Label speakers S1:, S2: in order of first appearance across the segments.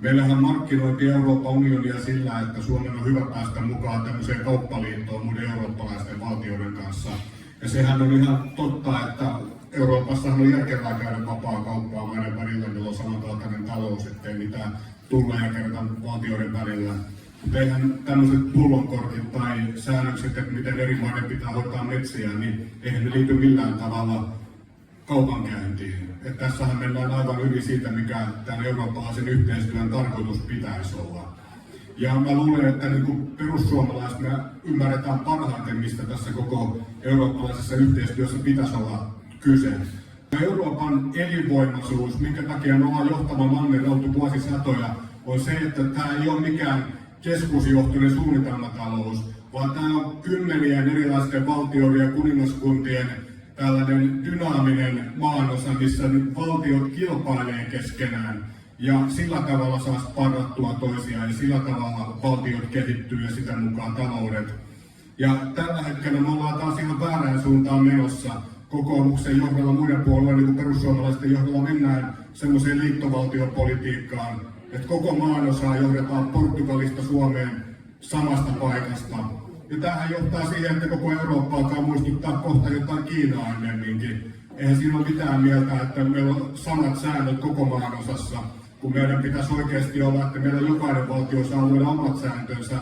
S1: Meillähän markkinoitiin Euroopan unionia sillä, että Suomen on hyvä päästä mukaan tämmöiseen kauppaliittoon muiden eurooppalaisten valtioiden kanssa. Ja sehän on ihan totta, että Euroopassahan on järkevää käydä vapaa kauppaa maiden välillä, millä on samankaltainen talous, ettei mitään tulleja kerta valtioiden välillä. Mutta eihän tämmöiset pullonkortit tai säännökset, että miten eri maiden pitää hoitaa metsiä, niin eihän ne liity millään tavalla kaupankäyntiin. Että tässähän mennään aivan yli siitä, mikä tämän eurooppalaisen yhteistyön tarkoitus pitäisi olla. Ja mä luulen, että niin kuin perussuomalaiset me ymmärretään parhaiten, mistä tässä koko eurooppalaisessa yhteistyössä pitäisi olla kyse. Euroopan elinvoimaisuus, minkä takia me ollaan johtava manner oltu vuosisatoja, on se, että tämä ei ole mikään keskusjohtoinen suunnitelmatalous, vaan tämä on kymmenien erilaisten valtioiden ja kuningaskuntien tällainen dynaaminen maanosa, missä valtiot kilpailee keskenään ja sillä tavalla saa sparrattua toisiaan ja sillä tavalla valtiot kehittyy ja sitä mukaan taloudet. Ja tällä hetkellä me ollaan taas ihan väärään suuntaan menossa. Kokoomuksen johdolla, muiden puolueiden niin kuin perussuomalaisten johdolla mennään semmoiseen liittovaltiopolitiikkaan, että koko maanosaa johdetaan Portugalista Suomeen samasta paikasta. Ja tämähän johtaa siihen, että koko Eurooppa alkaa muistuttaa kohta jotain Kiinaa ennemminkin. Eihän siinä ole mitään mieltä, että meillä on samat säännöt koko maanosassa, kun meidän pitäisi oikeasti olla, että meillä jokainen valtio saa luoda omat sääntönsä.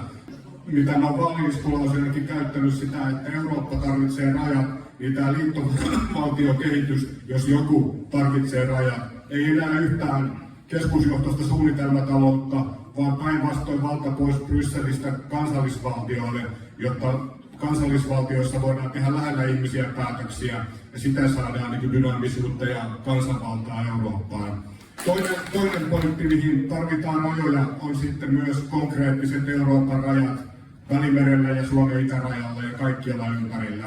S1: Mitä mä olen valmiiskulauseenakin käyttänyt sitä, että Eurooppa tarvitsee rajat, niin tämä liittovaltiokehitys, jos joku tarvitsee rajat, ei enää yhtään keskusjohtoista suunnitelmataloutta, vaan päinvastoin valta pois Brysselistä kansallisvaltioille, jotta kansallisvaltioissa voidaan tehdä lähellä ihmisiä päätöksiä ja sitä saadaan niin dynaamisuutta ja kansanvaltaa Eurooppaan. Toinen pointti, mihin tarvitaan rajoja, on sitten myös konkreettiset Euroopan rajat Välimerellä ja Suomen itärajalla ja kaikkialla ympärillä.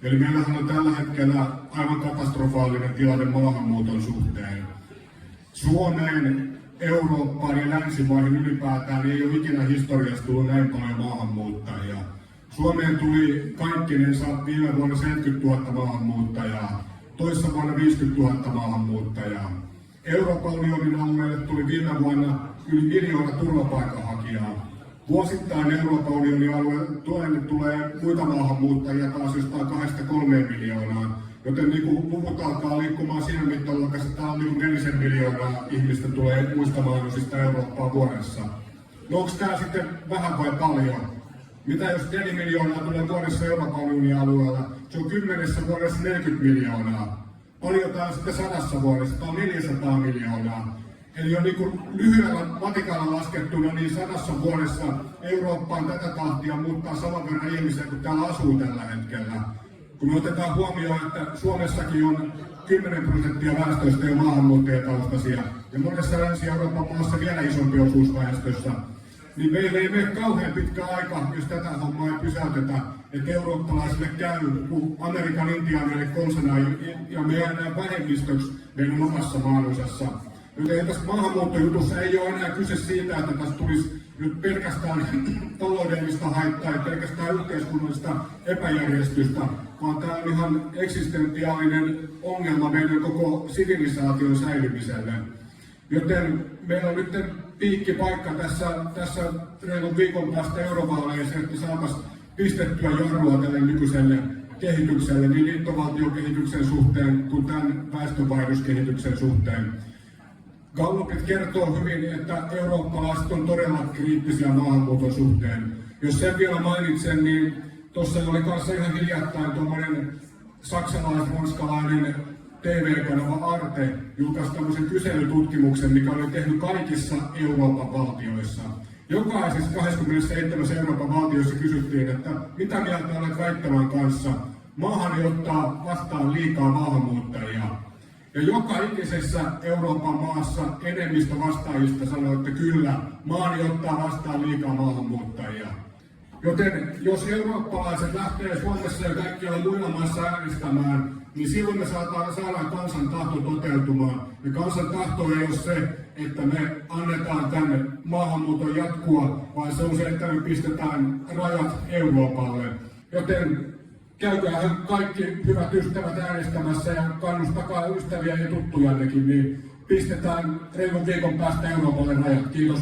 S1: Eli meillähän on tällä hetkellä aivan katastrofaalinen tilanne maahanmuuton suhteen. Suomeen, Eurooppaan ja länsimaihin ylipäätään ei ole ikinä historiassa tullut näin paljon maahanmuuttajia. Suomeen tuli kaikkinensa viime vuonna 70 000 maahanmuuttajaa, toissa vuonna 50 000 maahanmuuttajaa. Euroopan unionin alueelle tuli viime vuonna yli 1 miljoona turvapaikanhakijaa. Vuosittain Euroopan unionin alueelle tulee muita maahanmuuttajia taas jostain 2-3 miljoonaa. Joten niin luvut alkaa liikkumaan siinä mittaluokassa, että täällä on niin 4 miljoonaa ihmistä tulee muista maanosista Eurooppaa vuodessa. No onko tämä sitten vähän vai paljon? Mitä jos 4 miljoonaa tulee vuodessa Euroopan unionin alueella? Se on 10 vuodessa 40 miljoonaa. Paljon tämä on sitten 100 vuodessa, tämä on 400 miljoonaa. Eli on niin lyhyellä matikalla laskettuna, niin 100 vuodessa Eurooppaan tätä tahtia muuttaa saman verran ihmisiä kuin täällä asuu tällä hetkellä. Kun me otetaan huomioon, että Suomessakin on 10% väestöstä jo maahanmuuttajataustaisia ja monessa Länsi-Euroopan maassa vielä isompi osuus väestössä, niin meillä ei mene kauhean pitkä aika, jos tätä hommaa ei pysäytetä, että eurooppalaisille käy, kun Amerikan intiaaneille konsana ja me jäädään vähemmistöksi meidän omassa maanosassa. Joten tässä maahanmuuttojutussa ei ole enää kyse siitä, että tässä tulisi nyt pelkästään taloudellista haittaa ja pelkästään yhteiskunnallista epäjärjestystä, vaan tämä on ihan eksistentiaalinen ongelma meidän koko sivilisaation säilymiselle. Joten meillä on nyt piikkipaikka tässä reilun viikon päästä eurovaaleissa, että saataisiin pistettyä jarrua tälle nykyiselle kehitykselle niin liittovaltiokehityksen suhteen kuin tämän väestönvaihdoskehityksen suhteen. Gallupit kertoo hyvin, että eurooppalaiset on todella kriittisiä maahanmuuton suhteen. Jos sen vielä mainitsen, niin tuossa oli kanssa ihan hiljattain tuommoinen saksalais-ranskalainen TV-kanava Arte julkaisi tämmöisen kyselytutkimuksen, mikä oli tehnyt kaikissa Euroopan valtioissa. Jokaisessa 27 Euroopan valtiossa kysyttiin, että mitä mieltä olet väittävän kanssa. Maahan ottaa vastaan liikaa maahanmuuttajia. Ja joka ikisessä Euroopan maassa enemmistö vastaajista sanoi, että kyllä, maani ottaa vastaan liikaa maahanmuuttajia. Joten jos eurooppalaiset lähtee Suomessa ja kaikkialla muilla maissa äänestämään, niin silloin me saadaan kansan tahto toteutumaan. Ja kansan tahto ei ole se, että me annetaan tänne maahanmuuton jatkua, vaan se on se, että me pistetään rajat Euroopalle. Joten käykäähän kaikki hyvät ystävät äänestämässä ja kannustakaa ystäviä ja tuttujannekin, niin pistetään reilun viikon päästä Euroopalle rajat. Kiitos.